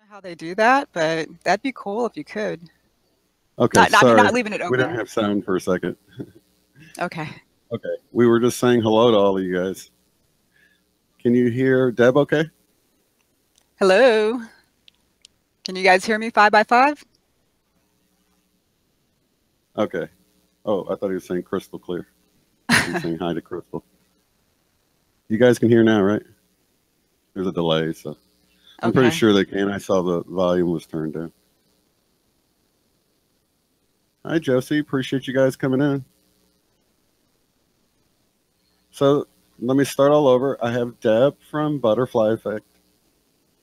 How they do that, but that'd be cool if you could. Okay, Not, I mean, sorry. not leaving it We didn't open. have sound for a second. Okay. Okay, we were just saying hello to all of you guys. Can you hear Deb okay? Hello. Can you guys hear me 5x5? Okay. Oh, I thought he was saying crystal clear. He's saying hi to Crystal. You guys can hear now, right? There's a delay, so I'm pretty Okay. sure they can. I saw the volume was turned down. Hi, Josie. Appreciate you guys coming in. So let me start all over. I have Deb from Butterfly Effect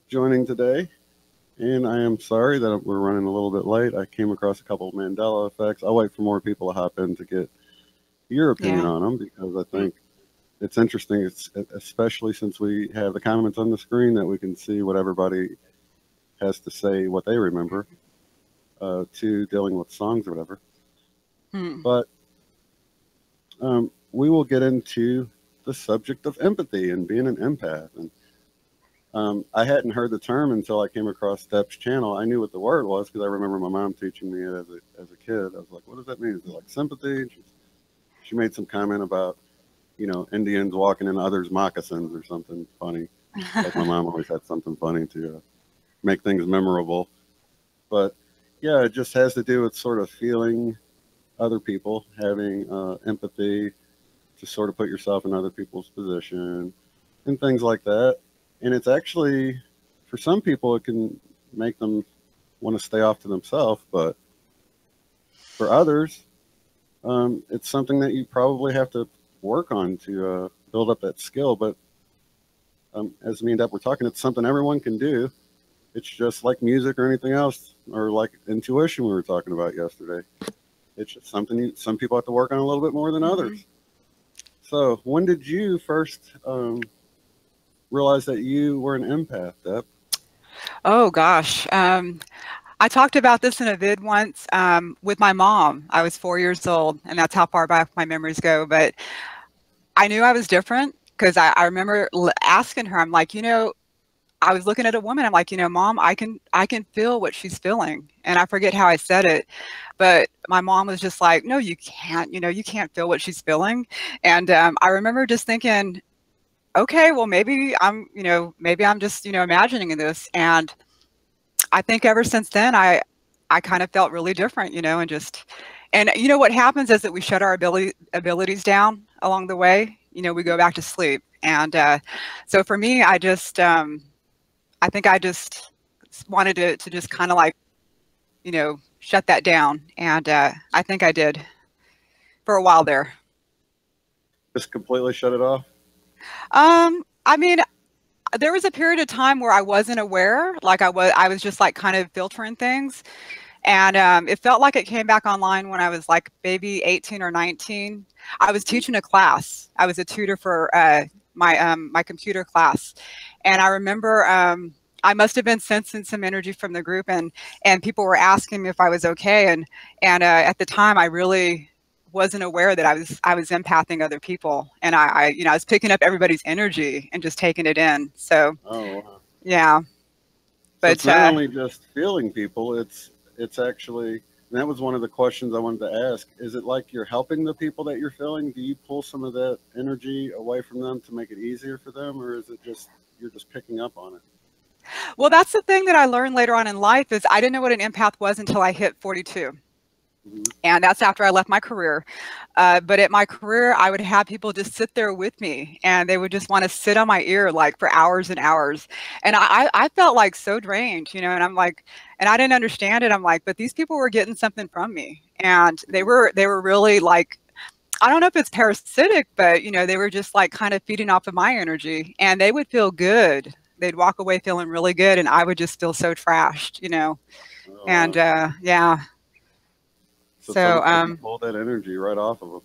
joining today. And I am sorry that we're running a little bit late. I came across a couple of Mandela effects. I'll wait for more people to hop in to get your opinion Yeah. on them because I think it's interesting, especially since we have the comments on the screen that we can see what everybody has to say, what they remember, to dealing with songs or whatever. Hmm. But we will get into the subject of empathy and being an empath. And I hadn't heard the term until I came across Deb's channel. I knew what the word was because I remember my mom teaching me it as a kid. I was like, what does that mean? Is it like sympathy? And she made some comment about, Indians walking in others' moccasins or something funny. Like my mom always had something funny to make things memorable. But yeah, it just has to do with sort of feeling other people, having empathy, to sort of put yourself in other people's position and things like that. And it's actually, for some people, it can make them want to stay off to themselves. But for others, it's something that you probably have to work on to build up that skill. But as me and Deb were talking, it's something everyone can do. It's just like music or anything else, or like intuition we were talking about yesterday. It's just something some people have to work on a little bit more than others. So when did you first realize that you were an empath, Deb? Oh gosh. I talked about this in a vid once with my mom. I was 4 years old, and that's how far back my memories go. But I knew I was different because I remember asking her. I'm like, I was looking at a woman. I'm like, Mom, I can feel what she's feeling, and I forget how I said it, but my mom was just like, No, you can't. You can't feel what she's feeling. And I remember just thinking, okay, well, maybe I'm just imagining this. And I think ever since then, I kind of felt really different, and what happens is that we shut our abilities down along the way. We go back to sleep, and so for me, I think I just wanted to just kind of like shut that down, and I think I did for a while there. Just completely shut it off? I mean, there was a period of time where I wasn't aware, like I was just like kind of filtering things. And it felt like it came back online when I was like maybe 18 or 19. I was teaching a class. I was a tutor for my computer class, and I remember I must have been sensing some energy from the group, and people were asking me if I was okay, and at the time I really wasn't aware that I was empathing other people, and I was picking up everybody's energy and just taking it in. So Oh, wow. yeah, So it's but not only just feeling people, it's actually, and that was one of the questions I wanted to ask. Is it like you're helping the people that you're feeling? Do you pull some of that energy away from them to make it easier for them, or is it just you're just picking up on it? Well, that's the thing that I learned later on in life is I didn't know what an empath was until I hit 42. Mhm. And that's after I left my career. But at my career, I would have people just sit there with me and they would just want to sit on my ear like for hours and hours. And I felt like so drained, you know, and I'm like, and I didn't understand it. I'm like, but these people were getting something from me. And they were really like, I don't know if it's parasitic, but you know, they were just like kind of feeding off of my energy and they would feel good. They'd walk away feeling really good and I would just feel so trashed, you know. Oh, And wow. yeah. So it So sounds like you pulled that energy right off of them.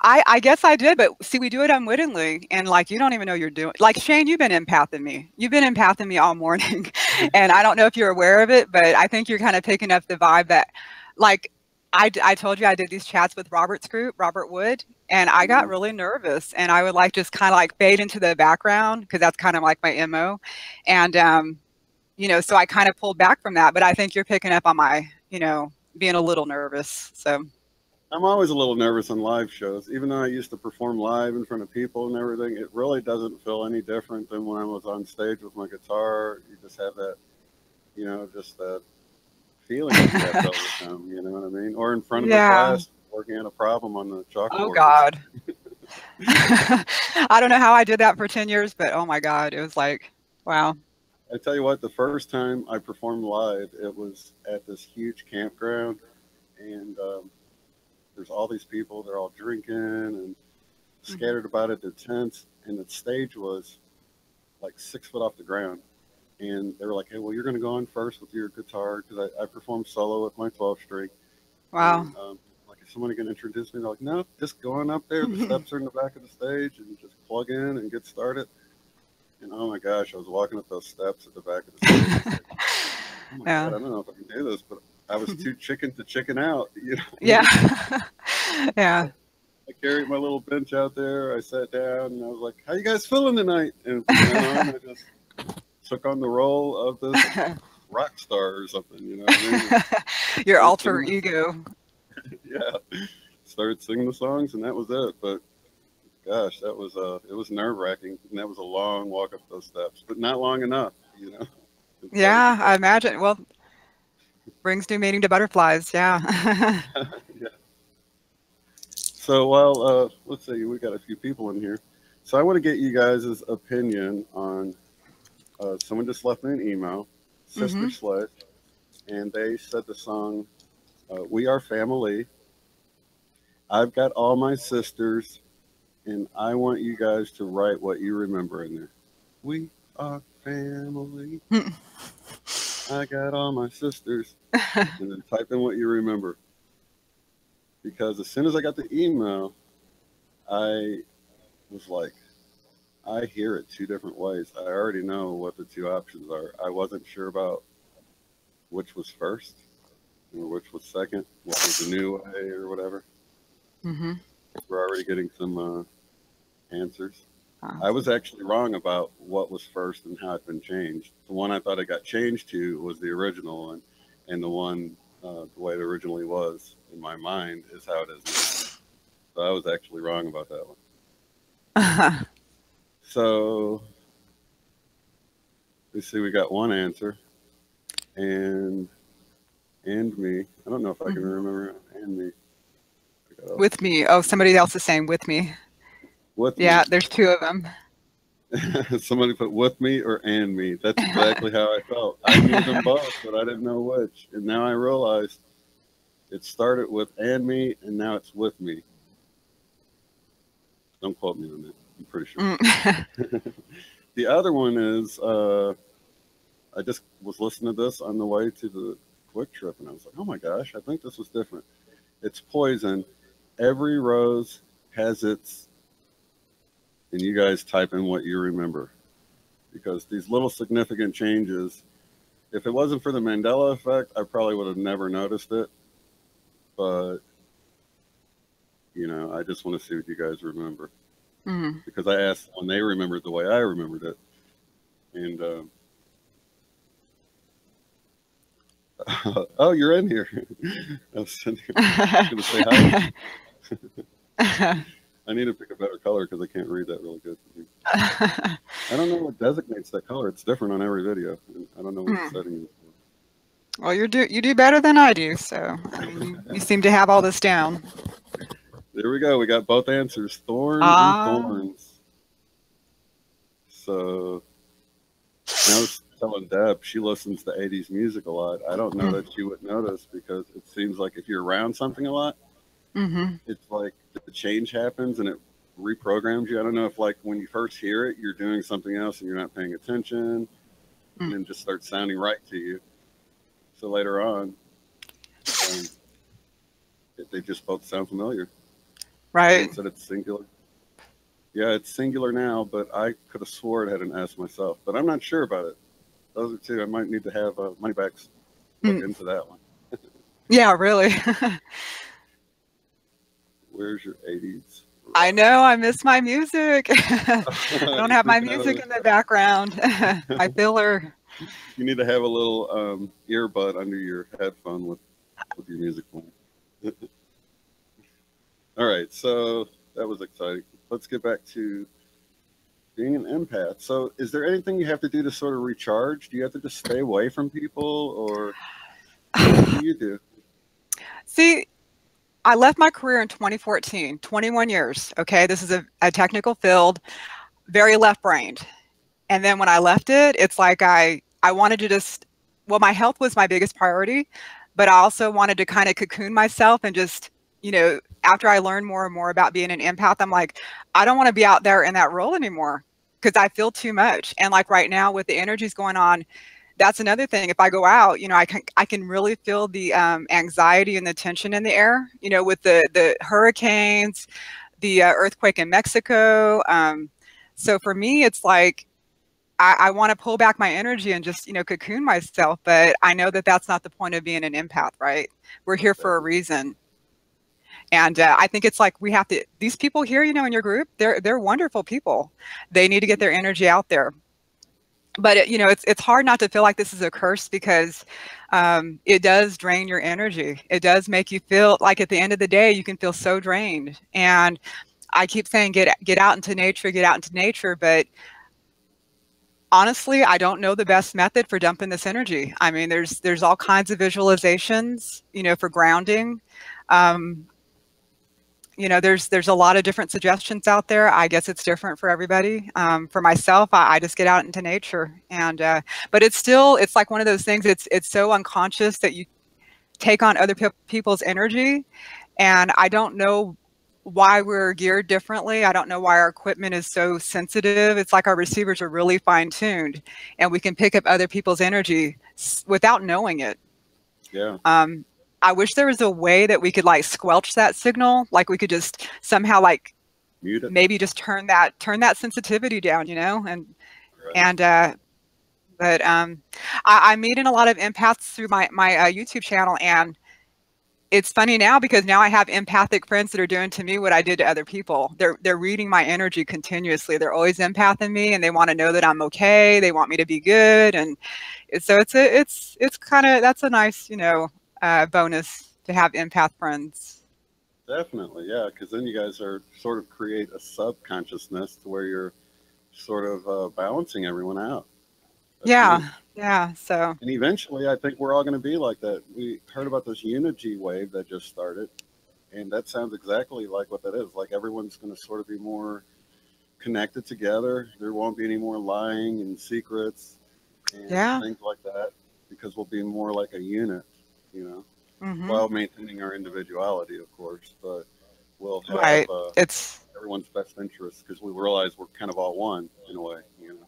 I guess I did, but see, we do it unwittingly, and like you don't even know you're doing. Like Shane, you've been empathing me. You've been empathing me all morning, and I don't know if you're aware of it, but I think you're kind of picking up the vibe that, like, I told you I did these chats with Robert's group, Robert Wood, and I got Mhm. really nervous, and I would like just kind of like fade into the background because that's kind of like my MO, and you know, so I kind of pulled back from that, but I think you're picking up on my, you know, being a little nervous. So I'm always a little nervous on live shows. Even though I used to perform live in front of people and everything, it really doesn't feel any different than when I was on stage with my guitar. You just have that, just that feeling that you have to overcome, you know what I mean? Or in front of a yeah. class working on a problem on the Oh chalkboard. God. I don't know how I did that for 10 years, but oh my God, it was like, wow. I tell you what, the first time I performed live, it was at this huge campground, and there's all these people. They're all drinking and Mhm. scattered about at their tents, and the stage was like 6 foot off the ground. And they were like, "Hey, well, you're going to go on first with your guitar because I performed solo with my 12 string." Wow. And like, is somebody going to introduce me? They're like, "No, just go on up there. The steps are in the back of the stage, and just plug in and get started." And oh my gosh, I was walking up those steps at the back of the stage. It's like, oh my god, Yeah. I don't know if I can do this, but I was too chicken to chicken out. Yeah. Yeah. I carried my little bench out there. I sat down and I was like, "How you guys feeling tonight?" And from then on, I just took on the role of this rock star or something. You know what I mean? Your Started alter singing ego. yeah, started singing the songs, and that was it. But gosh, it was nerve wracking, and that was a long walk up those steps, but not long enough. It started to Yeah, I get imagine. Well, brings new meaning to butterflies. Yeah. yeah. So while let's see, we got a few people in here. So I want to get you guys' opinion on. Someone just left me an email, Sister Hmm. Sledge, and they said the song "We Are Family." I've got all my sisters, and I want you guys to write what you remember in there. We are family. I got all my sisters, and then type in what you remember. Because as soon as I got the email, I was like, I hear it two different ways. I already know what the two options are. I wasn't sure about which was first or which was second, which was the new way or whatever. Hmm. We're already getting some answers. Wow. I was actually wrong about what was first and how it's been changed. The one I thought it got changed to was the original one, and the one the way it originally was in my mind is how it is now. So I was actually wrong about that one. So let's see, we got one answer, and me. I don't know if I can Mhm. remember and me. I got With me. Oh, somebody else is saying with me. with me. Yeah, there's two of them. Somebody put with me or and me. That's exactly how I felt. I knew them both, but I didn't know which. And now I realized it started with and me, and now it's with me. Don't quote me on that. I'm pretty sure. Mm. The other one is I just was listening to this on the way to the quick trip, and I was like, oh my gosh, I think this was different. It's poison. Every rose has its, and you guys type in what you remember. Because these little significant changes, if it wasn't for the Mandela effect, I probably would have never noticed it. But, I just want to see what you guys remember. Mm. Because I asked when they remembered the way I remembered it. And, oh, you're in here. I was going to say hi. I need to pick a better color because I can't read that really good. I don't know what designates that color. It's different on every video. And I don't know what the Hmm. setting is. Well, you do better than I do, so I mean, you seem to have all this down. There we go. We got both answers, thorn and Ah. thorns. So, and I was telling Deb, she listens to 80s music a lot. I don't know that she would notice because it seems like if you're around something a lot, Mm-hmm. it's like the change happens and it reprograms you. I don't know if like when you first hear it, you're doing something else and you're not paying attention and then just starts sounding right to you. So later on, um, they just both sound familiar. Right. Someone said it's singular. Yeah, it's singular now, but I could have swore it had an S myself, but I'm not sure about it. Those are two. I might need to have Moneybacks look Mm. into that one. Yeah, really. Where's your 80s I rock? know I miss my music. I don't You have my freaking out of music in the it? background. My filler. You need to have a little earbud under your headphone with your music playing. All right, so that was exciting. Let's get back to being an empath. So, is there anything you have to do to sort of recharge? Do you have to just stay away from people, or what do you do? See, I left my career in 2014, 21 years. Okay, this is a technical field, very left-brained. And then when I left it, it's like I wanted to just, well, my health was my biggest priority, but I also wanted to kind of cocoon myself and just, after I learned more and more about being an empath, I'm like, I don't want to be out there in that role anymore because I feel too much. And like right now with the energies going on, that's another thing. If I go out, I can really feel the anxiety and the tension in the air. With the hurricanes, the earthquake in Mexico. So for me, it's like I want to pull back my energy and just cocoon myself. But I know that that's not the point of being an empath, right? We're here for a Definitely. reason. And I think it's like we have to. These people here, in your group, they're wonderful people. They need to get their energy out there, but it's hard not to feel like this is a curse because it does drain your energy. It does make you feel like at the end of the day you can feel so drained. And I keep saying get out into nature, get out into nature, but honestly, I don't know the best method for dumping this energy. I mean, there's all kinds of visualizations, for grounding. Um, there's a lot of different suggestions out there. I guess it's different for everybody. For myself, I just get out into nature, and but it's like one of those things. It's so unconscious that you take on other people's energy, and I don't know why we're geared differently. I don't know why our equipment is so sensitive. It's like our receivers are really fine tuned, and we can pick up other people's energy without knowing it. Yeah, Um, I wish there was a way that we could like squelch that signal, like we could just somehow like mute it. maybe just turn that sensitivity down, Right. and but I'm meeting a lot of empaths through my YouTube channel, and it's funny now because now I have empathic friends that are doing to me what I did to other people. They're reading my energy continuously. They're always empathing me, and they want to know that I'm okay. They want me to be good, and so it's kind of that's a nice bonus to have empath friends. Definitely, yeah, because then you guys are sort of create a subconsciousness to where you're sort of balancing everyone out. That's neat. Yeah, yeah. So And eventually, I think we're all going to be like that. We heard about this unity wave that just started, and that sounds exactly like what that is. Like everyone's going to sort of be more connected together. There won't be any more lying and secrets and yeah. things like that because we'll be more like a unit, you know, Hmm. while maintaining our individuality, of course. But we'll have Right. It's everyone's best interests because we realize we're kind of all one in a way, you know.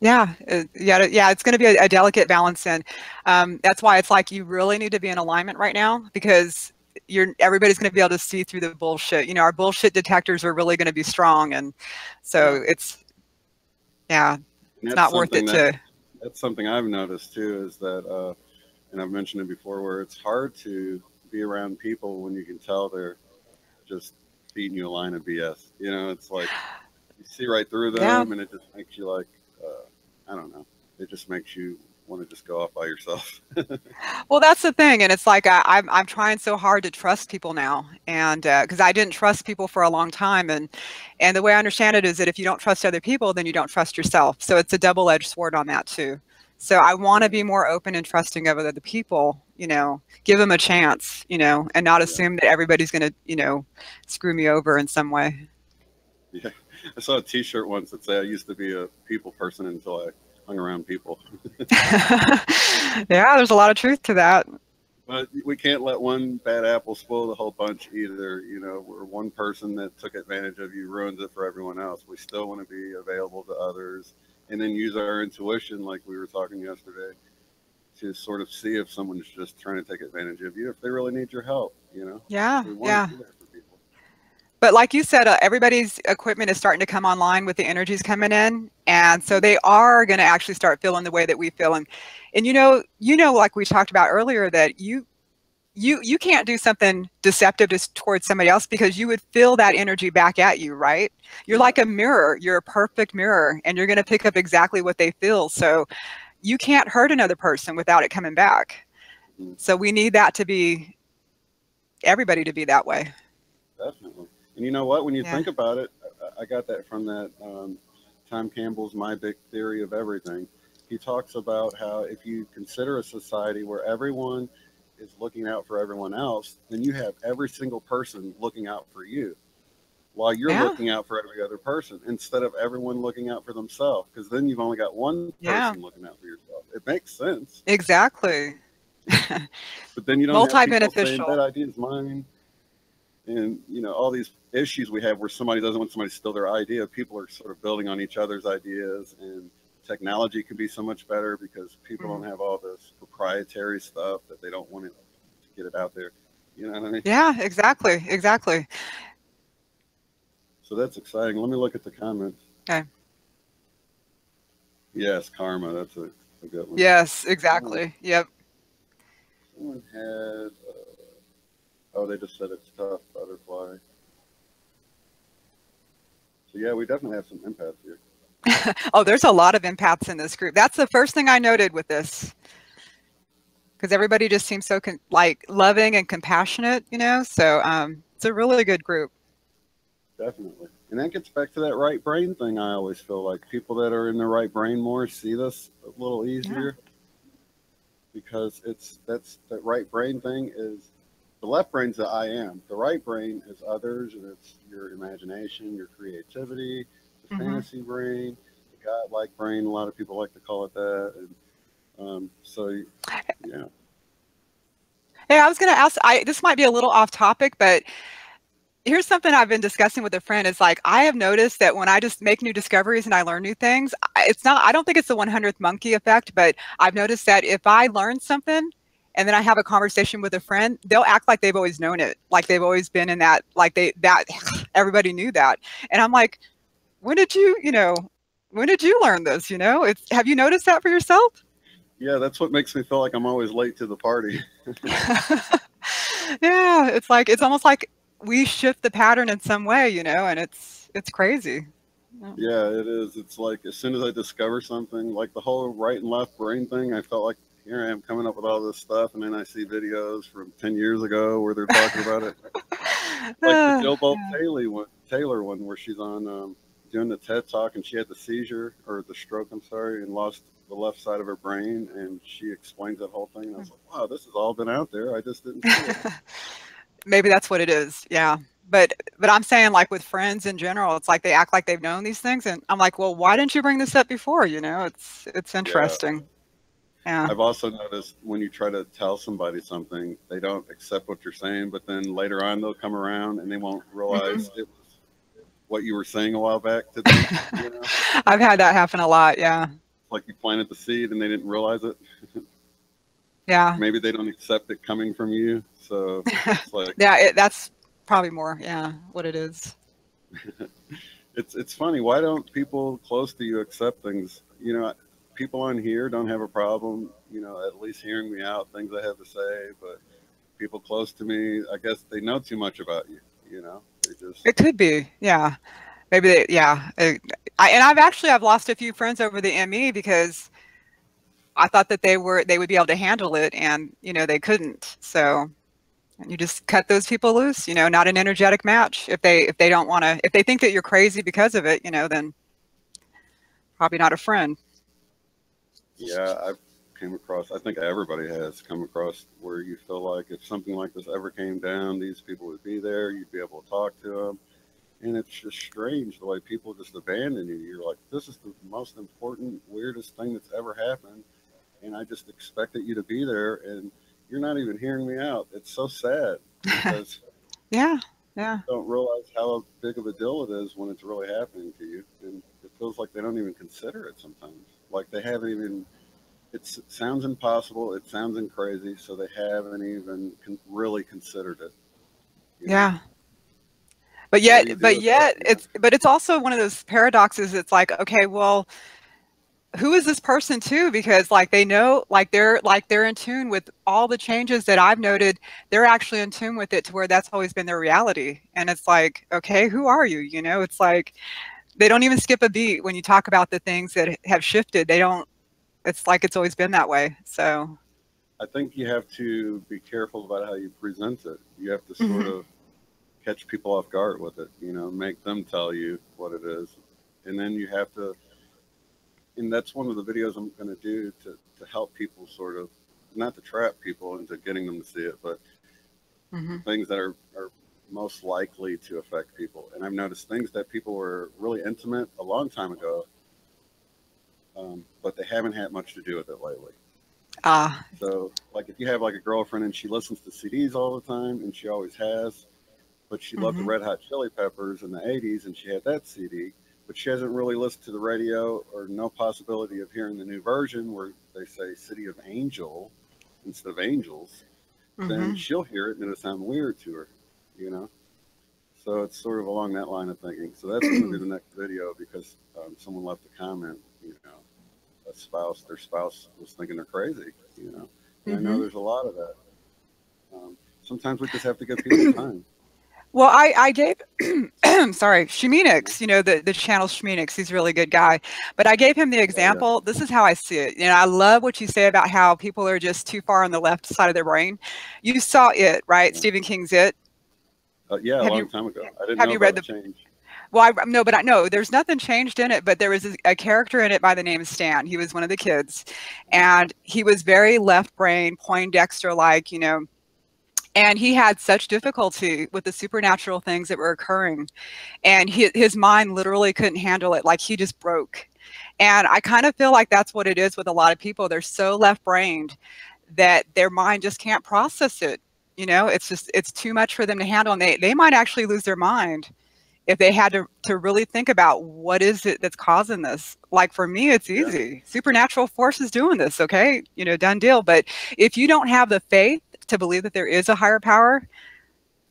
yeah, yeah. It's going to be a delicate balance, and that's why it's like you really need to be in alignment right now because everybody's going to be able to see through the bullshit. Our bullshit detectors are really going to be strong, and Yeah, so yeah, and it's not worth it to. that's something I've noticed too is that, and I've mentioned it before, where it's hard to be around people when you can tell they're just feeding you a line of BS. You know, it's like you see right through Yeah, them, and it just makes you like, I don't know, it just makes you want to just go off by yourself. Well, that's the thing, and it's like I'm trying so hard to trust people now, and because I didn't trust people for a long time, and the way I understand it is that if you don't trust other people, then you don't trust yourself. So it's a double-edged sword on that too. So I want to be more open and trusting of other people, give them a chance, and not assume that everybody's going to, screw me over in some way. Yeah, I saw a T-shirt once that said I used to be a people person until I hung around people. Yeah, there's a lot of truth to that. But we can't let one bad apple spoil the whole bunch either. We're one person that took advantage of you ruins it for everyone else. We still want to be available to others, and then use our intuition, like we were talking yesterday, to sort of see if someone's just trying to take advantage of you, if they really need your help. Yeah, we want yeah. to do that for people. But like you said, everybody's equipment is starting to come online with the energies coming in, and so they are going to actually start feeling the way that we feel. And like we talked about earlier, that you can't do something deceptive towards somebody else because you would feel that energy back at you, right? You're like a mirror. You're a perfect mirror, and you're going to pick up exactly what they feel. So you can't hurt another person without it coming back. Mm-hmm. So we need that to be everybody to be that way. Definitely. And you know what? When you think about it, I got that from that Tom Campbell's My Big Theory of Everything. He talks about how if you consider a society where everyone is looking out for everyone else, then you have every single person looking out for you while you're looking out for every other person, instead of everyone looking out for themselves, because then you've only got one person looking out for yourself. It makes sense. Exactly. But then you don't have people saying that idea is mine. And, all these issues we have where somebody doesn't want somebody to steal their idea. People are sort of building on each other's ideas, and technology can be so much better because people don't have all this proprietary stuff that they don't want to get it out there. You know what I mean? Yeah, exactly. Exactly. So that's exciting. Let me look at the comments. Okay. Yes, karma. That's a good one. Yes, exactly. Yep. Someone had... oh, they just said it's tough, butterfly. So yeah, we definitely have some empaths here. Oh, there's a lot of empaths in this group. That's the first thing I noted with this, because everybody just seems so loving and compassionate, So it's a really good group. Definitely, and that gets back to that right brain thing. I always feel like people that are in the right brain more see this a little easier, because that right brain thing is. The left brain's the I am. The right brain is others, and it's your imagination, your creativity, the fantasy brain, the godlike brain. A lot of people like to call it that. And so, yeah. Hey, I was going to ask, this might be a little off topic, but here's something I've been discussing with a friend. Is like, I have noticed that when I just make new discoveries and I learn new things, I don't think it's the 100th monkey effect, but I've noticed that if I learn something, and then I have a conversation with a friend, they'll act like they've always known it. Like they've always been in that, everybody knew that. And I'm like, when did you learn this? Have you noticed that for yourself? Yeah, that's what makes me feel like I'm always late to the party. Yeah, it's almost like we shift the pattern in some way, and it's crazy. Yeah, it is. It's like as soon as I discover something, like the whole right and left brain thing, I felt like, here I am coming up with all this stuff, and then I see videos from 10 years ago where they're talking about it. Like the Jill Bolt Taylor one where she's on doing the TED Talk, and she had the seizure, or the stroke, I'm sorry, and lost the left side of her brain, and she explains that whole thing, and I was like, wow, this has all been out there. I just didn't see it. Maybe that's what it is, yeah. But I'm saying, like, with friends in general, it's like they act like they've known these things, and I'm like, well, why didn't you bring this up before? It's interesting. Yeah. I've also noticed when you try to tell somebody something, they don't accept what you're saying, but then later on they'll come around and they won't realize it was what you were saying a while back to them. I've had that happen a lot, yeah. It's like you planted the seed and they didn't realize it. Yeah. Maybe they don't accept it coming from you. So it's like, yeah, that's probably more, what it is. It's funny. Why don't people close to you accept things? People on here don't have a problem, at least hearing me out, things I have to say, but people close to me, I guess they know too much about you, they just... It could be, yeah. Maybe, I've lost a few friends over the ME because I thought that they would be able to handle it, and they couldn't. So you just cut those people loose. Not an energetic match. If they don't want to, if they think that you're crazy because of it, then probably not a friend. Yeah, I've came across, I think everybody has come across where you feel like if something like this ever came down, these people would be there, you'd be able to talk to them. And it's just strange the way people just abandon you. You're like, this is the most important, weirdest thing that's ever happened. And I just expected you to be there, and you're not even hearing me out. It's so sad because Yeah. you don't realize how big of a deal it is when it's really happening to you. And it feels like they don't even consider it sometimes. Like they haven't even, it sounds impossible, it sounds crazy, so they haven't even really considered it. Yeah. But yet it's also one of those paradoxes. It's like, okay, well, who is this person too? Because like they know, they're in tune with all the changes that I've noted. They're actually in tune with it to where that's always been their reality. And it's like, okay, who are you? It's like they don't even skip a beat when you talk about the things that have shifted. They don't. It's like it's always been that way. So I think you have to be careful about how you present it. You have to sort of catch people off guard with it, make them tell you what it is. And then you have to, and that's one of the videos I'm going to do to help people sort of, not to trap people into getting them to see it, but things that are most likely to affect people. And I've noticed things that people were really intimate a long time ago, but they haven't had much to do with it lately. So like if you have like a girlfriend and she listens to CDs all the time, and she always has, but she loved the Red Hot Chili Peppers in the 80s, and she had that CD, but she hasn't really listened to the radio or no possibility of hearing the new version where they say City of Angel instead of Angels, then she'll hear it and it'll sound weird to her, So it's sort of along that line of thinking. So that's going to be the next video because someone left a comment, their spouse was thinking they're crazy, And I know there's a lot of that. Sometimes we just have to give people time. Well, I gave, sorry, Sheminix, the channel Sheminix, he's a really good guy. But I gave him the example. This is how I see it. I love what you say about how people are just too far on the left side of their brain. You saw It, right? Stephen King's It. Yeah, a long time ago. I didn't have know you read the change. Well, I know there's nothing changed in it, but there was a character in it by the name of Stan. He was one of the kids, and he was very left brain, Poindexter-like, and he had such difficulty with the supernatural things that were occurring, and his mind literally couldn't handle it. Like he just broke. And I kind of feel like that's what it is with a lot of people. They're so left-brained that their mind just can't process it. It's too much for them to handle, and they might actually lose their mind if they had to really think about what is it that's causing this. Like for me, it's easy. Yeah. Supernatural forces doing this, okay? Done deal. But if you don't have the faith to believe that there is a higher power,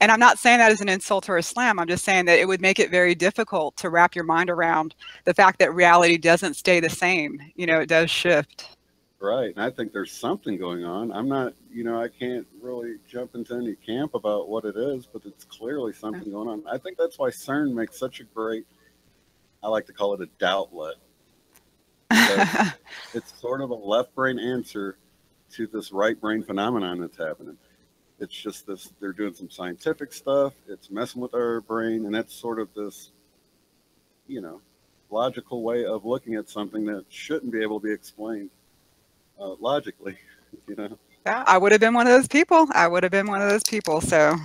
and I'm not saying that as an insult or a slam, I'm just saying that it would make it very difficult to wrap your mind around the fact that reality doesn't stay the same. It does shift. Right. And I think there's something going on. I'm not, I can't really jump into any camp about what it is, but it's clearly something going on. I think that's why CERN makes such a great, I like to call it a doubtlet. It's sort of a left brain answer to this right brain phenomenon that's happening. It's just this, they're doing some scientific stuff. It's messing with our brain. And that's sort of this, logical way of looking at something that shouldn't be able to be explained. Logically, Yeah, I would have been one of those people. So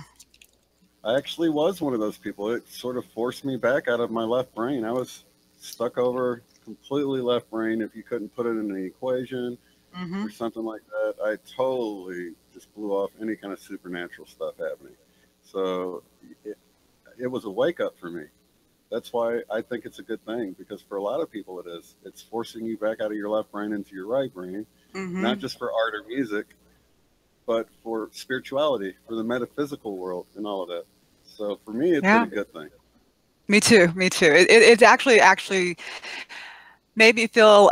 I actually was one of those people. It sort of forced me back out of my left brain. I was stuck over completely left brain. If you couldn't put it in an equation or something like that, I totally just blew off any kind of supernatural stuff happening. So it was a wake up for me. That's why I think it's a good thing, because for a lot of people it is. It's forcing you back out of your left brain into your right brain. Not just for art or music, but for spirituality, for the metaphysical world and all of that. So for me, it's been a good thing. Me too. It's actually made me feel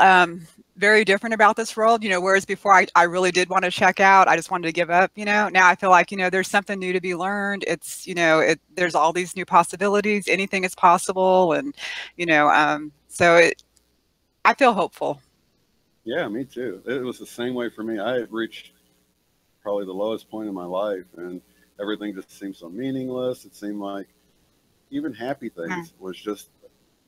very different about this world, whereas before I really did want to check out. I just wanted to give up, Now I feel like, there's something new to be learned. It's, there's all these new possibilities. Anything is possible. And, so I feel hopeful. Yeah, me too. It was the same way for me. I had reached probably the lowest point in my life, and everything just seemed so meaningless. It seemed like even happy Mm. things was just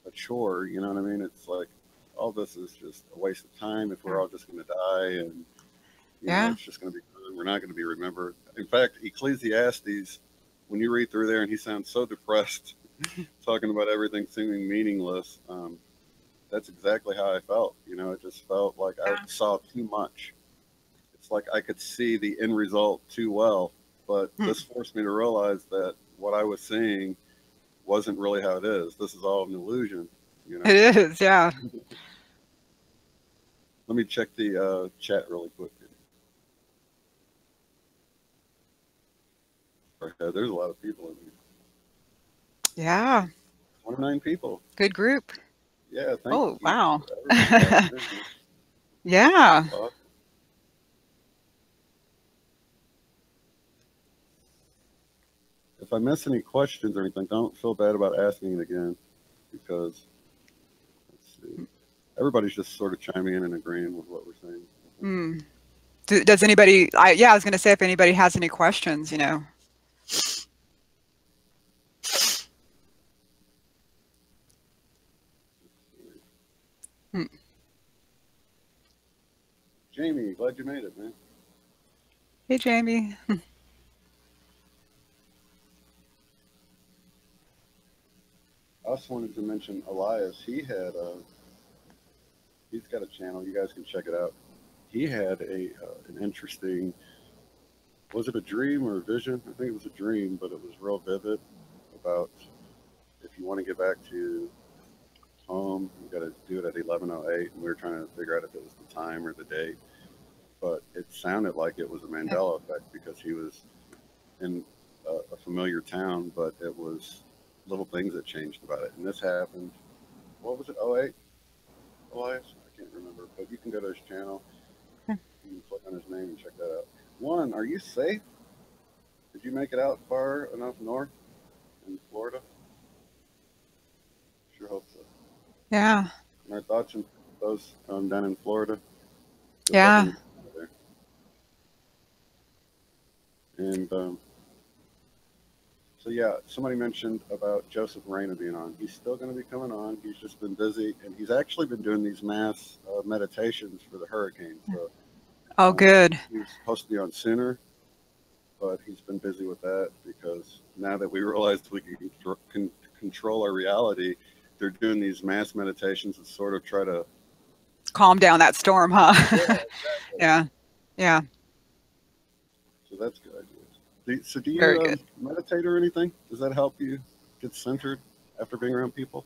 a chore. You know what I mean? It's like all this is just a waste of time if we're Mm. all just going to die, and Yeah. it's just going to be gone. We're not going to be remembered. In fact, Ecclesiastes, when you read through there, and he sounds so depressed, talking about everything seeming meaningless. That's exactly how I felt. It just felt like I Yeah. saw too much. It's like I could see the end result too well, but this Mm. forced me to realize that what I was seeing wasn't really how it is. This is all an illusion. You know. It is. Yeah. Let me check the chat really quick. There's a lot of people in here. Yeah. 29 people. Good group. Yeah, thank Oh, you wow. for everybody popping in here. Yeah. Awesome. If I miss any questions or anything, don't feel bad about asking it again because let's see. Everybody's just sort of chiming in and agreeing with what we're saying. Mm. Does anybody, yeah, I was going to say if anybody has any questions, Mm. Jamie, glad you made it, man. Hey, Jamie. I also wanted to mention Elias. He's got a channel. You guys can check it out. He had an interesting. Was it a dream or a vision? I think it was a dream, but it was real vivid about if you want to get back to home, you got to do it at 11:08, and we were trying to figure out if it was the time or the date. But it sounded like it was a Mandela effect because he was in a familiar town, but it was little things that changed about it. And this happened. What was it? '08, Elias? I can't remember, but you can go to his channel. You can click on his name and check that out. One, are you safe? Did you make it out far enough north in Florida? Sure hope so. Yeah. And our thoughts and those down in Florida. Good luck Yeah. in there. And so yeah, somebody mentioned about Joseph Reyna being on. He's still going to be coming on. He's just been busy, and he's actually been doing these mass meditations for the hurricane. So Oh, good. he was supposed to be on sooner, but he's been busy with that because now that we realized we can control our reality, they're doing these mass meditations to sort of try to Calm down that storm, huh? yeah, exactly. Yeah. Yeah. So that's good ideas. So do Very you good. meditate or anything? Does that help you get centered after being around people?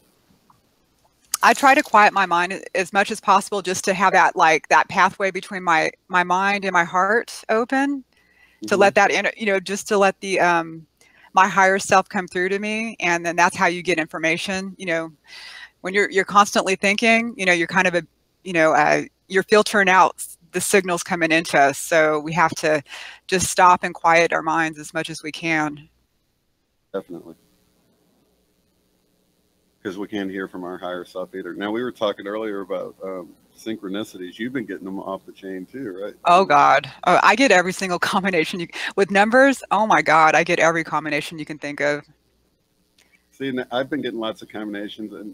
I try to quiet my mind as much as possible just to have that that pathway between my mind and my heart open to Mm-hmm. let that in, just to let the my higher self come through to me, and then that's how you get information. When you're constantly thinking, you're kind of you're filtering out the signals coming into us. So we have to just stop and quiet our minds as much as we can. Definitely. Because we can't hear from our higher self either. Now, we were talking earlier about synchronicities. You've been getting them off the chain too, right? Oh God, oh, I get every single combination with numbers. Oh my God, I get every combination you can think of. See, I've been getting lots of combinations, and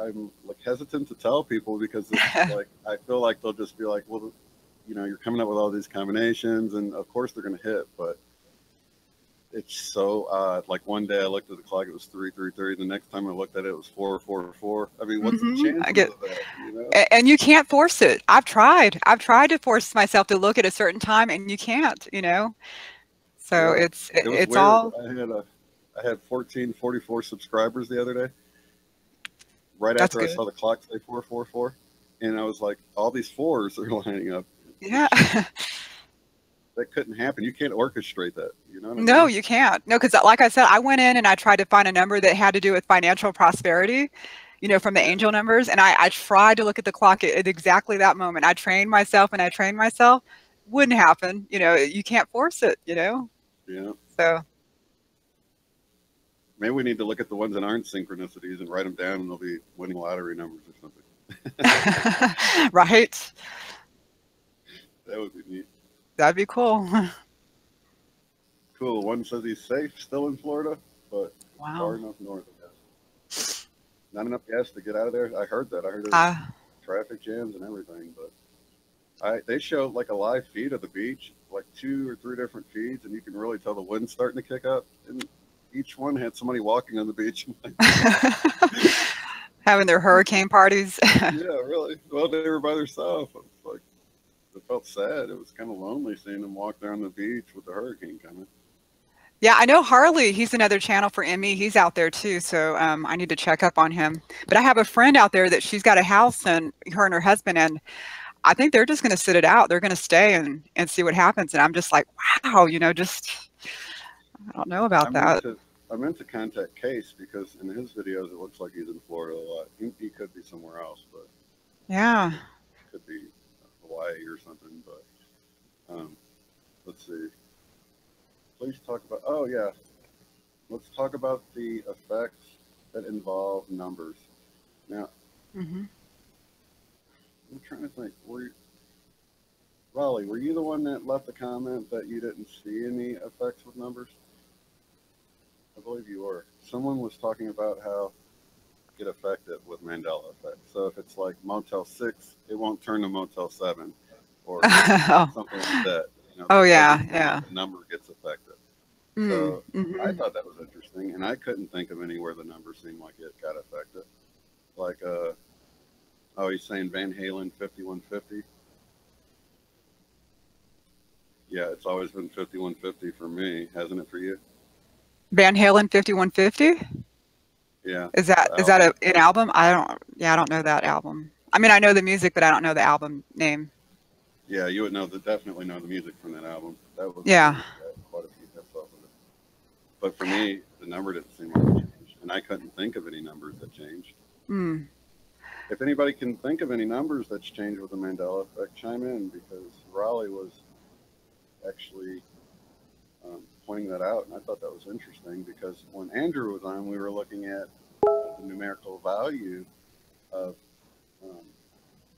I'm like hesitant to tell people because it's like I feel like they'll just be like, well, you're coming up with all these combinations, and of course they're going to hit, but it's so odd. Like one day I looked at the clock, it was 3:33. The next time I looked at it, it was 4:44. I mean, what's the chances I get, of that? and you can't force it. I've tried. I've tried to force myself to look at a certain time, and you can't. So Yeah, it's it was it's weird. all. I had 1444 subscribers the other day. Right That's after I good. saw the clock say 4:44, and I was like, all these fours are lining up. Yeah. That couldn't happen. You can't orchestrate that. You know what I No, mean? you can't. No, because like I said, I went in and I tried to find a number that had to do with financial prosperity, from the Yeah, angel numbers. And I tried to look at the clock at exactly that moment. I trained myself and I trained myself. Wouldn't happen. You can't force it. yeah. So Maybe we need to look at the ones that aren't synchronicities and write them down, and they'll be winning lottery numbers or something. Right? That would be neat. That'd be cool. Cool. One says he's safe still in Florida, but far Wow. enough north, I guess. Not enough gas to get out of there. I heard that. I heard there's Uh, traffic jams and everything, but they show like a live feed of the beach, like 2 or 3 different feeds, and you can really tell the wind's starting to kick up. And each one had somebody walking on the beach. Having their hurricane parties. Yeah, really. Well, they were by themselves. It's like it felt sad. It was kind of lonely seeing them walk down the beach with the hurricane coming. Yeah, I know Harley, he's another channel for Emmy. He's out there too, so I need to check up on him. But I have a friend out there that she's got a house, and her and her husband, and I think they're just going to sit it out. They're going to stay and see what happens. And I'm just like, wow, just I don't know about that. I meant to contact Case because in his videos it looks like he's in Florida a lot. He could be somewhere else, but Yeah. could be Hawaii or something. But let's see. Please talk about. Oh yeah, let's talk about the effects that involve numbers. Now, Hmm. I'm trying to think. Raleigh, were you the one that left the comment that you didn't see any effects with numbers? I believe you were. Someone was talking about how get affected with Mandela Effect. So if it's like Motel 6, it won't turn to Motel 7 or Oh. something like that. Oh, yeah, every time yeah. the number gets affected. So Mm-hmm. I thought that was interesting, and I couldn't think of anywhere the number seemed like it got affected. Like, oh, he's saying Van Halen 5150. Yeah, it's always been 5150 for me, hasn't it for you? Van Halen 5150? Yeah, Is the that album. an album? I don't know that album. I mean, I know the music, but I don't know the album name. Yeah, you would definitely know the music from that album. That was Yeah. quite a few hits off of it. But for me, the number didn't seem like it changed, and I couldn't think of any numbers that changed. Mm. If anybody can think of any numbers that's changed with the Mandela Effect, chime in, because Raleigh was actually pointing that out, and I thought that was interesting because when Andrew was on, we were looking at the numerical value of um,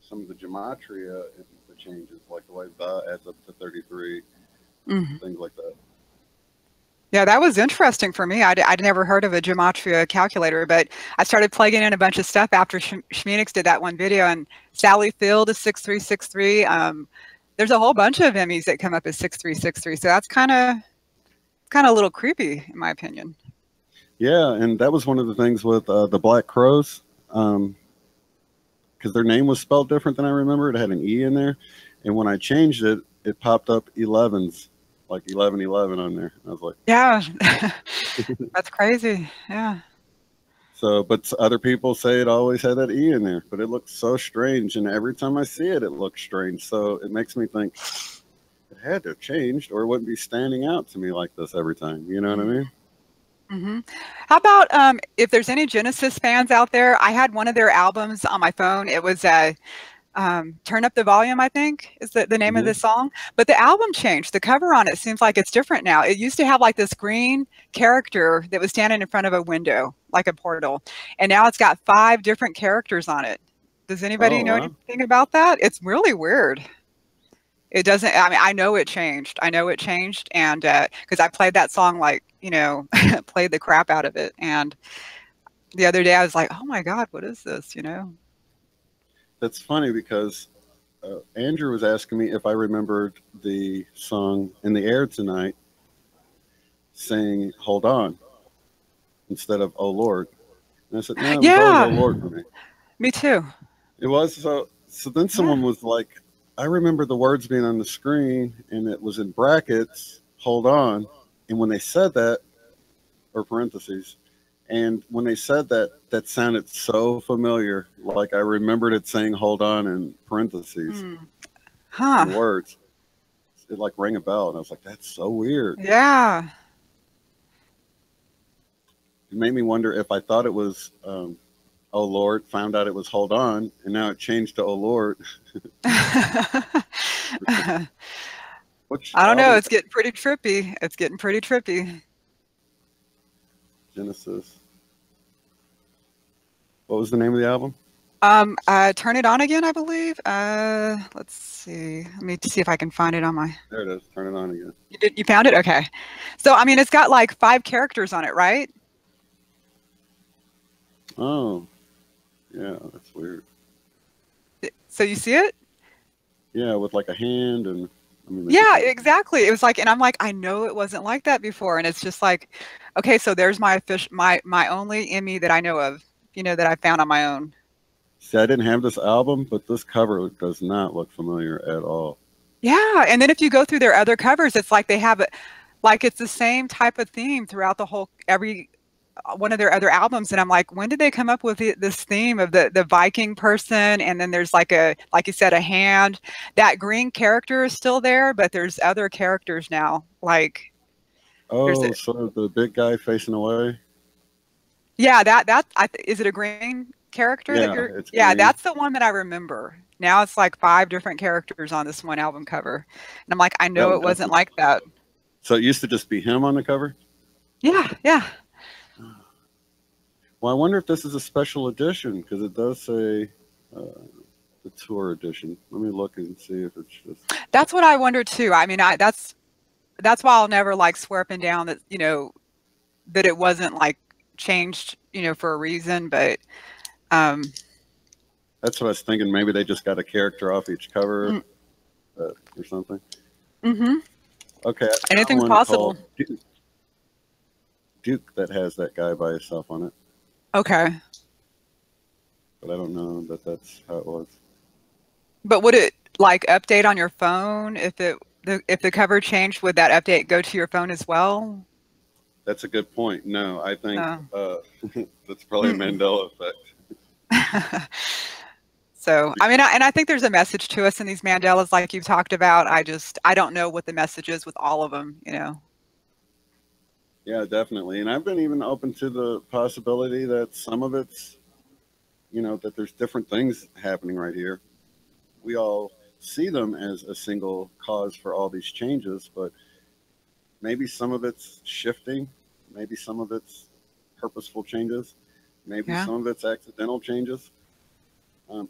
some of the gematria and the changes, like the way the adds up to 33, Mm. things like that. Yeah, that was interesting for me. I'd never heard of a gematria calculator, but I started plugging in a bunch of stuff after Schmeenix did that one video, and Sally Field is 6363. There's a whole bunch of Emmys that come up as 6363, so that's kind of a little creepy, in my opinion. Yeah, and that was one of the things with the Black Crows, because their name was spelled different than I remember. It had an E in there, and when I changed it, it popped up 11s, like 1111 on there. I was like, Yeah, that's crazy. Yeah. so, but other people say it always had that E in there, but it looks so strange, and every time I see it, it looks strange. So it makes me think it had to have changed, or it wouldn't be standing out to me like this every time. You know what I mean? Mm-hmm. How about if there's any Genesis fans out there? I had one of their albums on my phone. It was Turn Up the Volume, I think is the name of the song. But the album changed. The cover on it seems like it's different now. It used to have like this green character that was standing in front of a window, like a portal. And now it's got 5 different characters on it. Does anybody Oh, know wow. anything about that? It's really weird. It doesn't, I mean, I know it changed. I know it changed. And because I played that song, like, played the crap out of it. And the other day I was like, oh my God, what is this? That's funny because Andrew was asking me if I remembered the song In the Air Tonight saying Hold On instead of Oh Lord. And I said, no, it was always Oh Lord for me. Me too. It was. So then someone was like, I remember the words being on the screen and it was in brackets, Hold On. And when they said that, or parentheses, and when they said that, that sounded so familiar. Like I remembered it saying Hold On in parentheses. Huh. The words. It like rang a bell, and I was like, "That's so weird." Yeah. It made me wonder if I thought it was "Oh Lord," found out it was "Hold On," and now it changed to "Oh Lord." Which I don't know. album? It's getting pretty trippy. It's getting pretty trippy. Genesis. What was the name of the album? Turn it on again, I believe. Let's see. Let me see if I can find it on my. There it is. Turn it on again. You found it? Okay. So, I mean, it's got like 5 characters on it, right? Oh, yeah, that's weird. So you see it? Yeah, with like a hand and I mean, Yeah, exactly. It was like, and I'm like, I know it wasn't like that before. And it's just like, okay, so there's my only Emmy that I know of, that I found on my own. see, I didn't have this album, but this cover does not look familiar at all. Yeah, and then if you go through their other covers, it's like they have it, like it's the same type of theme throughout the whole every one of their other albums, and I'm like, when did they come up with this theme of the Viking person? And then there's like like you said, a hand. That green character is still there, but there's other characters now. Like there's Oh, so the big guy facing away? yeah, is it a green character that Yeah, you're? it's Yeah, green. that's the one that I remember. Now it's like 5 different characters on this one album cover, and I'm like, I That know would it wasn't definitely. like that. So it used to just be him on the cover? Yeah, yeah. Well, I wonder if this is a special edition because it does say the tour edition. Let me look and see if it's just. That's what I wonder too. I mean, that's why I'll never like swear up and down that that it wasn't like changed for a reason. But um, That's what I was thinking. Maybe they just got a character off each cover or something. mm-hmm. Okay, I found Anything's one possible. called Duke that has that guy by himself on it, Okay, but I don't know that that's how it was. but would it like update on your phone if if the cover changed? Would that update go to your phone as well? That's a good point. No, I think No. that's probably a Mandela effect. So, I mean, and I think there's a message to us in these Mandelas, like you've talked about. I don't know what the message is with all of them. Yeah, definitely. And I've been even open to the possibility that some of it's, that there's different things happening right here. We all see them as a single cause for all these changes, but maybe some of it's shifting, maybe some of it's purposeful changes, maybe Yeah. some of it's accidental changes.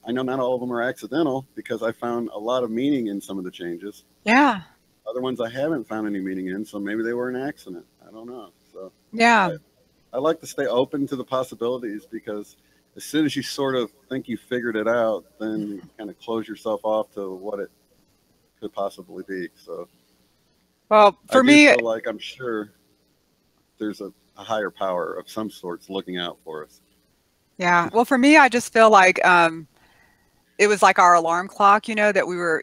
I know not all of them are accidental because I found a lot of meaning in some of the changes. Yeah. Other ones I haven't found any meaning in, so maybe they were an accident. I don't know. So Yeah. I like to stay open to the possibilities because as soon as you sort of think you figured it out, then you kind of close yourself off to what it could possibly be. So Well, I for do me, feel like I'm sure there's a higher power of some sorts looking out for us. yeah. Well, for me, I just feel like it was like our alarm clock, that we were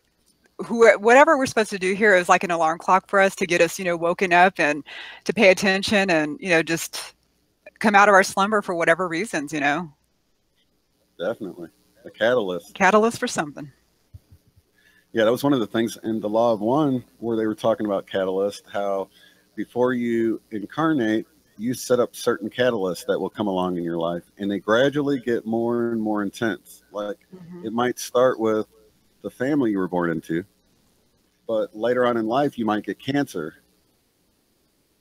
whatever we're supposed to do here is like an alarm clock for us to get us, woken up and to pay attention and, just come out of our slumber for whatever reasons. Definitely. A catalyst. Catalyst for something. Yeah, that was one of the things in the Law of One where they were talking about catalyst, how before you incarnate, you set up certain catalysts that will come along in your life and they gradually get more and more intense. Like Mm-hmm. it might start with the family you were born into, but later on in life, you might get cancer.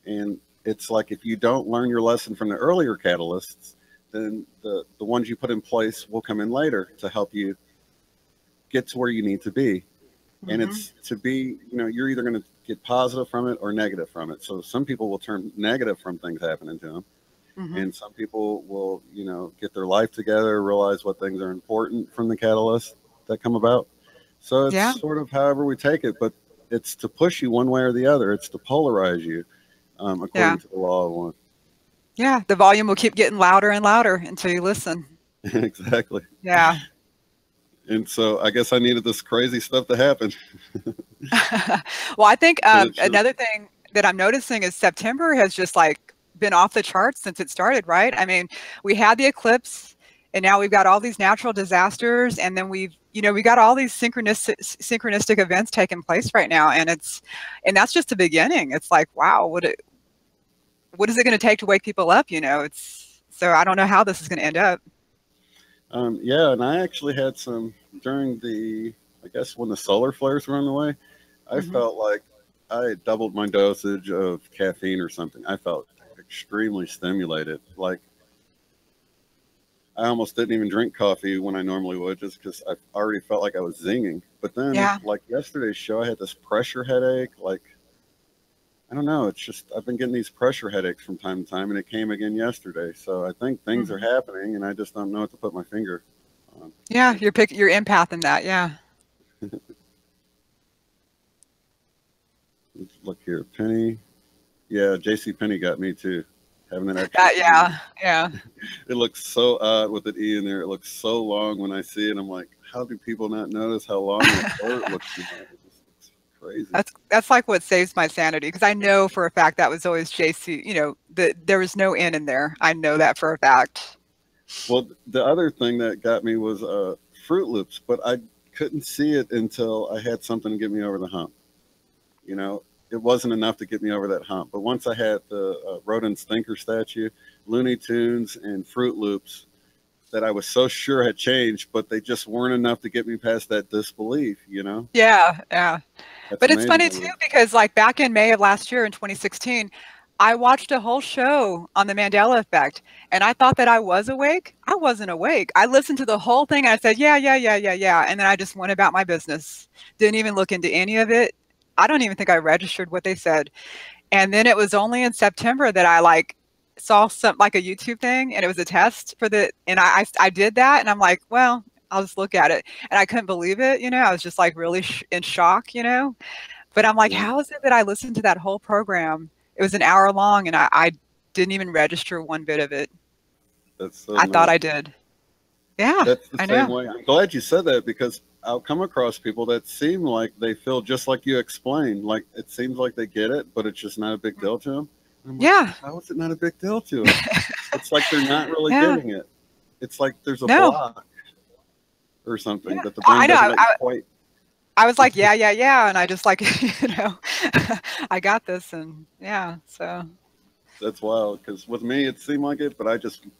And it's like if you don't learn your lesson from the earlier catalysts, then the ones you put in place will come in later to help you get to where you need to be. And Mm-hmm. it's to be, you're either going to get positive from it or negative from it. So some people will turn negative from things happening to them. Mm-hmm. And some people will, get their life together, realize what things are important from the catalysts that come about. So it's Yeah. sort of however we take it, but it's to push you one way or the other. It's to polarize you, according Yeah. to the Law of One. Yeah. The volume will keep getting louder and louder until you listen. Exactly. Yeah. And so I guess I needed this crazy stuff to happen. Well, I think It should. another thing that I'm noticing is September has just like been off the charts since it started, right? I mean, we had the eclipse and now we've got all these natural disasters and then we got all these synchronistic events taking place right now and that's just the beginning. It's like, wow, what is it going to take to wake people up? So I don't know how this is going to end up. Yeah, and I actually had some during I guess when the solar flares were on the way, I Mm-hmm. felt like I doubled my dosage of caffeine or something. I felt extremely stimulated. Like I almost didn't even drink coffee when I normally would, just because I already felt like I was zinging. But then, Yeah. like yesterday's show, I had this pressure headache. Like, I don't know. It's just I've been getting these pressure headaches from time to time, and it came again yesterday. So I think things are Mhm. happening, and I just don't know what to put my finger on. Yeah, you're empath in that. Yeah. Let's look here, Penny. Yeah, J.C. Penny got me too, having that extra That, E. yeah. Yeah. It looks so odd with an E in there. It looks so long when I see it. I'm like, how do people not notice how long that word looks now? It just looks crazy. That's like what saves my sanity, because I know for a fact that was always JC. There was no N in there. I know that for a fact. Well, the other thing that got me was Fruit Loops, but I couldn't see it until I had something to get me over the hump. You know, it wasn't enough to get me over that hump. But once I had the Rodent Stinker statue, Looney Tunes, and Fruit Loops that I was so sure had changed, but they just weren't enough to get me past that disbelief, you know? Yeah, yeah. That's But it's amazing. funny too, because like back in May of last year in 2016, I watched a whole show on the Mandela Effect, and I thought that I was awake. I wasn't awake. I listened to the whole thing and I said, yeah, yeah, yeah, yeah, yeah. And then I just went about my business. Didn't even look into any of it. I don't even think I registered what they said. And then it was only in September that I like saw some like a YouTube thing, and it was a test for the, and I did that, and I'm like, well, I'll just look at it. And I couldn't believe it. I was just like really in shock. But I'm like, Yeah, how is it that I listened to that whole program? It was an hour long, and I didn't even register one bit of it. that's so I thought nuts. I did. Yeah, That's the I same know. way. I'm glad you said that because I'll come across people that seem like they feel just like you explained. Like it seems like they get it, but it's just not a big deal to them. And I'm like, Yeah, how is it not a big deal to them? It's like they're not really yeah. getting it. It's like there's a No, block or something yeah. that the I brain know. doesn't quite. I was like, yeah, yeah, yeah, and I just like, I got this, and yeah. So That's wild because with me it seemed like it, but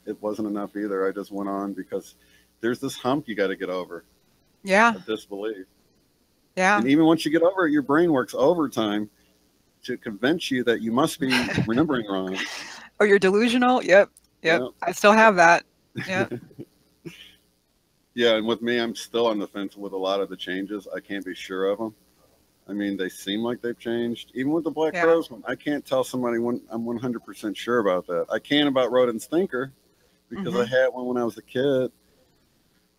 it wasn't enough either. I just went on because there's this hump you got to get over yeah, of disbelief, yeah. and even once you get over it, your brain works overtime to convince you that you must be remembering wrong. Oh, you're delusional. Yep, yep. Yeah, I still have that. Yep. yeah. And with me, I'm still on the fence with a lot of the changes. I can't be sure of them. I mean, they seem like they've changed. Even with the Black Yeah. Crowes one, I can't tell somebody when I'm 100% sure about that. I can about Rodent Stinker because I Hmm. had one when I was a kid,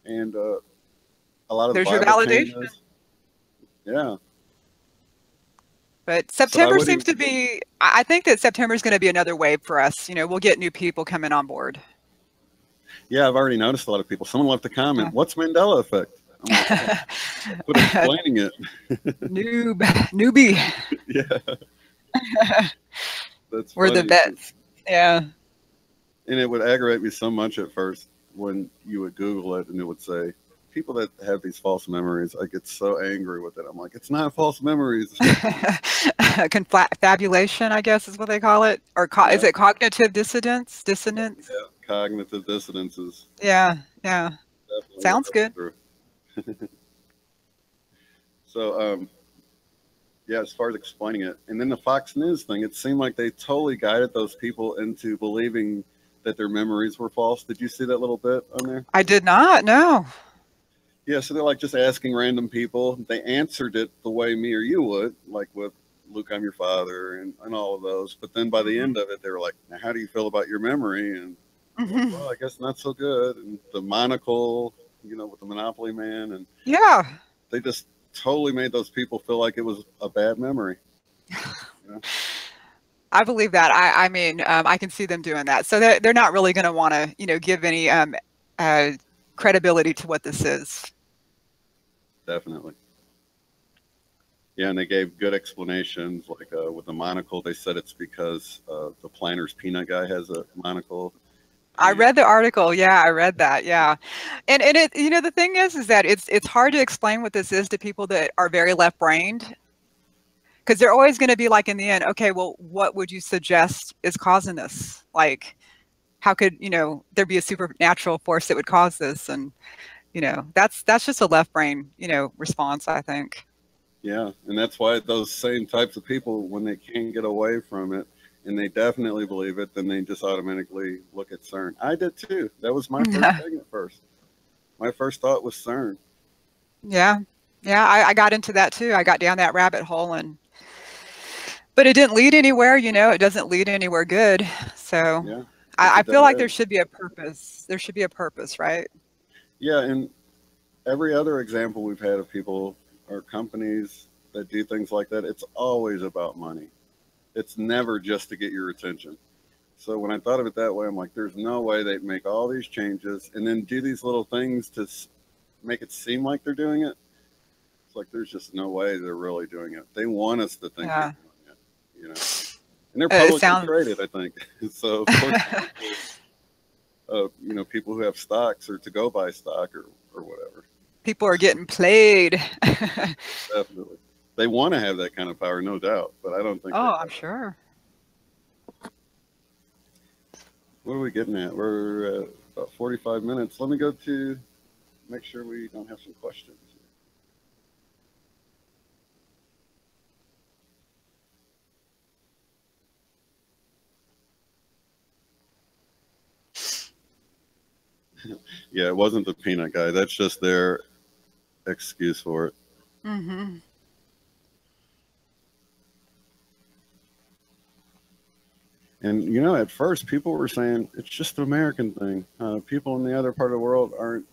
and a lot of the There's your Bible validation. changes. Yeah. But So I September would seems even, to be. I think that September is going to be another wave for us. We'll get new people coming on board. yeah, I've already noticed a lot of people. Someone left a comment, Yeah. "What's Mandela effect?" I'm like, oh, I quit explaining it. Newbie. Yeah, that's We're the funny. vets. Yeah. And it would aggravate me so much at first when you would Google it and it would say, people that have these false memories, I get so angry with it. I'm like, it's not false memories. Confabulation, I guess, is what they call it, or is Yeah, it cognitive dissonance? Dissonance. yeah. Cognitive dissonance is Yeah. Yeah. definitely what Sounds goes good. through. So, yeah, as far as explaining it. And then the Fox News thing, it seemed like they totally guided those people into believing that their memories were false. Did you see that little bit on there? I did not. No. Yeah, so they're like just asking random people. They answered it the way me or you would, like with Luke, I'm your father, and all of those. But then by the Hmm. end of it, they were like, now, how do you feel about your memory? And I'm like, Hmm. well, I guess not so good. And the monocle, with the Monopoly man. And Yeah. they just totally made those people feel like it was a bad memory. You know? I believe that. I mean, I can see them doing that. So they're not really going to want to, give any uh, credibility to what this is. Definitely. Yeah, and they gave good explanations. Like with the monocle, they said it's because the Planters peanut guy has a monocle. I And read the article. Yeah, I read that. Yeah, and it, the thing is that it's hard to explain what this is to people that are very left-brained, because they're always going to be like, in the end, okay, well, what would you suggest is causing this? Like, how could there be a supernatural force that would cause this? And that's just a left brain response, I think. yeah, and that's why those same types of people, when they can't get away from it, and they definitely believe it, then they just automatically look at CERN. I did too. That was my first thing at first. My first thought was CERN. Yeah. Yeah, I got into that too. I got down that rabbit hole, but it didn't lead anywhere, it doesn't lead anywhere good. So Yeah, it's a I dead feel like there end. should be a purpose. There should be a purpose, right? Yeah, and every other example we've had of people or companies that do things like that, it's always about money. It's never just to get your attention. So when I thought of it that way, I'm like, there's no way they'd make all these changes and then do these little things to make it seem like they're doing it. It's like there's just no way they're really doing it. They want us to think Yeah. they're doing it, And they're It publicly sounds. traded, I think. So of course, people who have stocks or to go buy stock or whatever. People are getting played. Definitely. They want to have that kind of power, no doubt, but I don't think Oh, I'm sure. What are we getting at? We're at about 45 minutes. Let me go to make sure we don't have some questions. Yeah, it wasn't the peanut guy. That's just their excuse for it. Mm-hmm. And at first people were saying it's just an American thing. People in the other part of the world aren't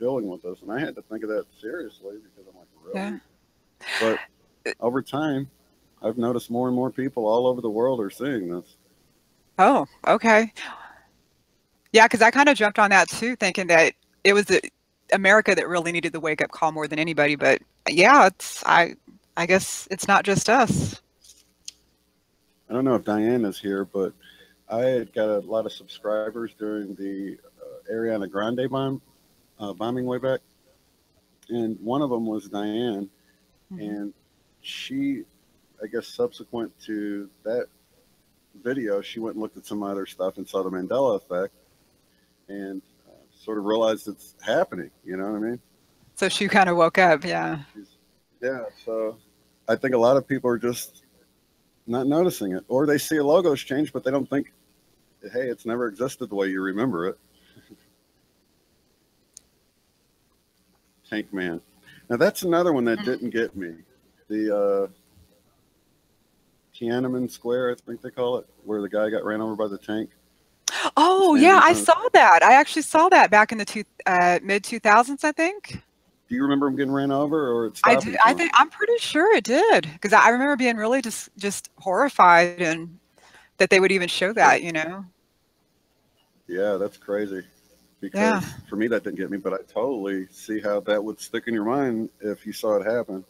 dealing with this, and I had to think of that seriously because I'm like, really? Yeah. But over time, I've noticed more and more people all over the world are seeing this. Oh, okay. Yeah, because I kind of jumped on that too, thinking that it was America that really needed the wake up call more than anybody. But yeah, I guess it's not just us. I don't know if Diane is here, but I had got a lot of subscribers during the Ariana Grande bombing way back, and one of them was Diane, and she, I guess, subsequent to that video, she went and looked at some other stuff and saw the Mandela Effect, and sort of realized it's happening. You know what I mean? So she kind of woke up. Yeah. Yeah. So I think a lot of people are just not noticing it, or they see a logo's change, but they don't think, hey, it's never existed the way you remember it. Tank Man. Now that's another one that didn't get me. The Tiananmen Square, I think they call it, where the guy got ran over by the tank. Oh yeah, I saw that. I actually saw that back in the mid 2000s, I think. Do you remember him getting ran over, or it I stopped? do. I'm pretty sure it did, because I remember being really just horrified, and that they would even show that. Yeah, that's crazy. Because for me that didn't get me, but I totally see how that would stick in your mind if you saw it happen.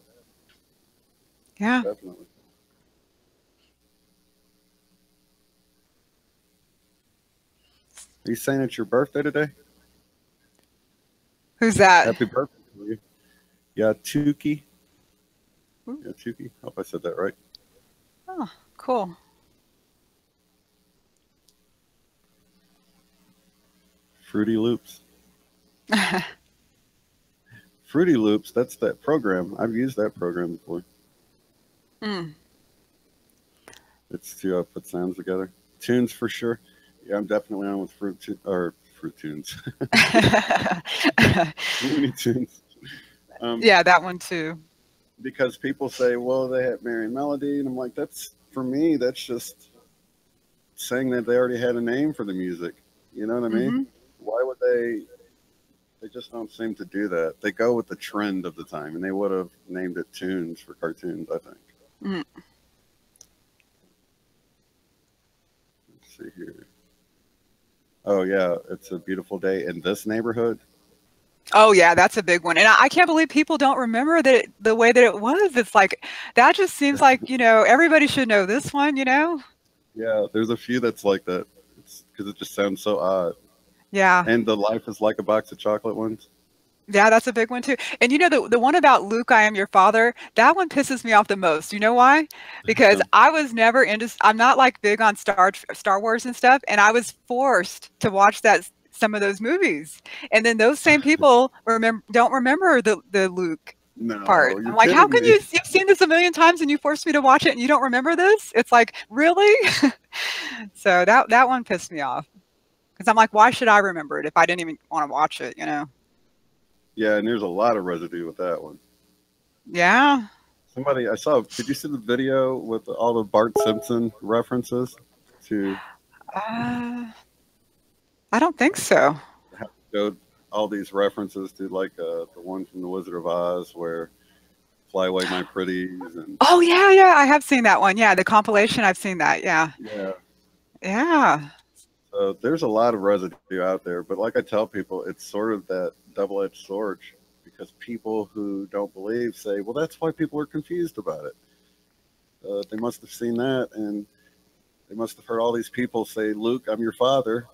Yeah. Definitely. Are you saying it's your birthday today? Who's that? Happy birthday to you. Yeah, Tuki. Yeah, Tuki. Hope I said that right. Oh, cool. Fruity Loops. Fruity Loops, that's that program. I've used that program before. It's to put sounds together. Tunes for sure. Yeah, I'm definitely on with Fruit Tunes. Looney Tunes. Yeah, that one too. Because people say, well, they have Mary and Melody, and I'm like, for me, that's just saying that they already had a name for the music. You know what I mean? Why would they just don't seem to do that. They go with the trend of the time, and they would have named it Tunes for cartoons, I think. Let's see here. Oh, yeah, It's a Beautiful Day in This Neighborhood. Oh, yeah, that's a big one. And I can't believe people don't remember that the way that it was. It's like, that just seems like, everybody should know this one, Yeah, there's a few that's like that. It's because it just sounds so odd. Yeah. And the Life is Like a Box of Chocolate ones. Yeah, that's a big one too. And the one about Luke, I am your father, that one pisses me off the most. You know why? Because I was never I'm not like big on Star Wars and stuff, and I was forced to watch some of those movies. And then those same people don't remember the Luke. No, part. you're I'm like, how kidding can me. you've seen this a million times and you forced me to watch it and you don't remember this? It's like, really? So that one pissed me off because I'm like, why should I remember it if I didn't even want to watch it, you know? Yeah, and there's a lot of residue with that one. Yeah. Somebody I saw. Did you see the video with all the Bart Simpson references to Uh, I don't think so. how showed all these references to like the one from The Wizard of Oz where "Fly Away My Pretties" and Oh yeah, yeah, I have seen that one. Yeah, the compilation, I've seen that. Yeah. yeah. Yeah. So there's a lot of residue out there, but like I tell people, it's sort of that double-edged sword because people who don't believe say, "Well, that's why people are confused about it." They must have seen that, and they must have heard all these people say, "Luke, I'm your father,"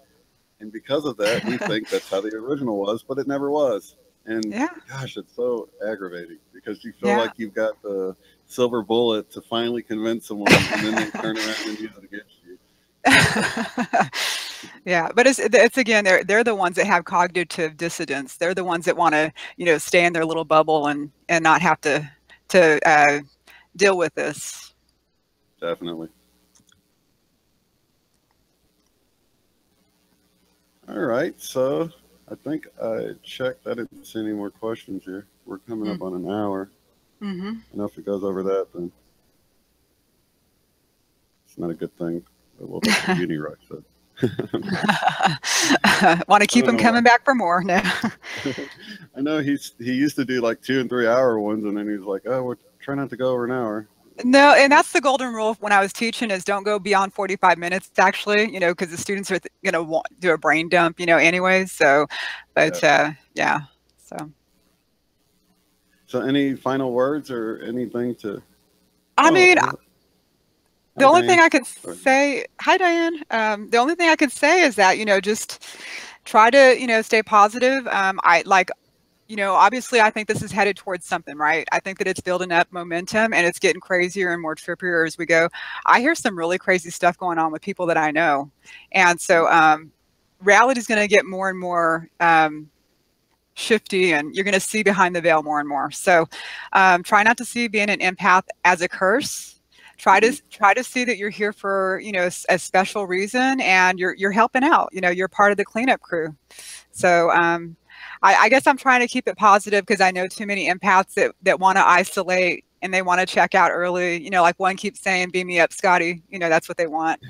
and because of that, we think that's how the original was, but it never was. And Yeah. gosh, it's so aggravating because you feel Yeah. like you've got the silver bullet to finally convince someone, and then they turn around and use it against you. Yeah, but it's again, they're the ones that have cognitive dissonance. They're the ones that want to, you know, stay in their little bubble and not have to deal with this. Definitely. All right, so I think I checked. I didn't see any more questions here. We're coming up on an hour. Mm-hmm. I know if it goes over that, then it's not a good thing. Well, that's what Uni Rock said. Want to keep him coming back for more now. I know he used to do like 2 and 3 hour ones, and then he was like, "Oh, we're trying not to go over an hour." No, and that's the golden rule when I was teaching is don't go beyond 45 minutes actually, you know, because the students are going to do a brain dump, you know, anyway. So, but yeah, so. So any final words or anything to? I mean, the only thing I could Sorry. say, hi Diane. The only thing I could say is that, you know, just try to, you know, stay positive. You know, obviously I think this is headed towards something, right? I think that it's building up momentum and it's getting crazier and more trippier as we go. I hear some really crazy stuff going on with people that I know. And so reality is going to get more and more shifty, and you're going to see behind the veil more and more. So try not to see being an empath as a curse. Try to see that you're here for, you know, a special reason, and you're helping out. You know, you're part of the cleanup crew. So I guess I'm trying to keep it positive because I know too many empaths that want to isolate and they want to check out early. You know, like one keeps saying, "Beam me up, Scotty." You know, that's what they want.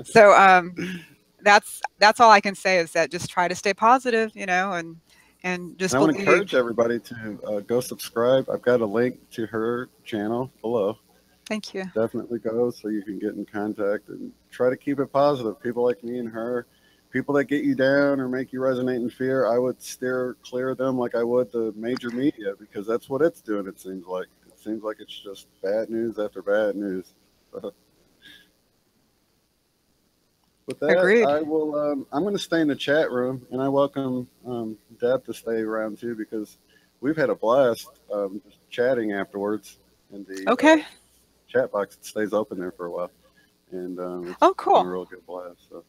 So that's all I can say is that just try to stay positive. You know, and just. And I want to encourage everybody to go subscribe. I've got a link to her channel below. Thank you. Definitely go so you can get in contact and try to keep it positive. People like me and her, people that get you down or make you resonate in fear, I would steer clear of them like I would the major media because that's what it's doing, it seems like. It seems like it's just bad news after bad news. With that, Agreed. I will. I'm going to stay in the chat room, and I welcome Deb to stay around too because we've had a blast just chatting afterwards. In the chat box, it stays open there for a while, and it's cool. been a real good blast. So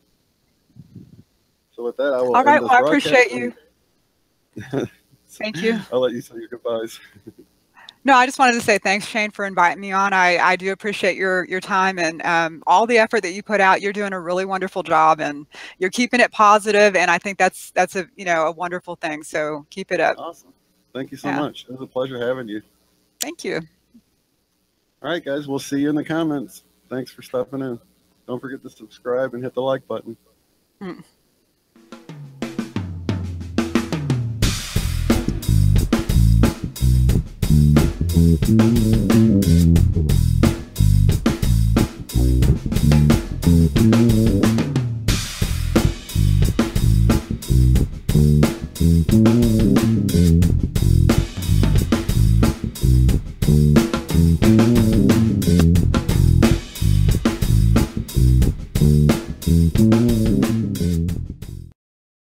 with that, I will. All right. Well, I appreciate you. Thank you. I'll let you say your goodbyes. No, I just wanted to say thanks, Shane, for inviting me on. I do appreciate your time and all the effort that you put out. You're doing a really wonderful job, and you're keeping it positive, and I think that's a a wonderful thing. So keep it up. Awesome. Thank you so much. It was a pleasure having you. Thank you. All right, guys. We'll see you in the comments. Thanks for stopping in. Don't forget to subscribe and hit the like button.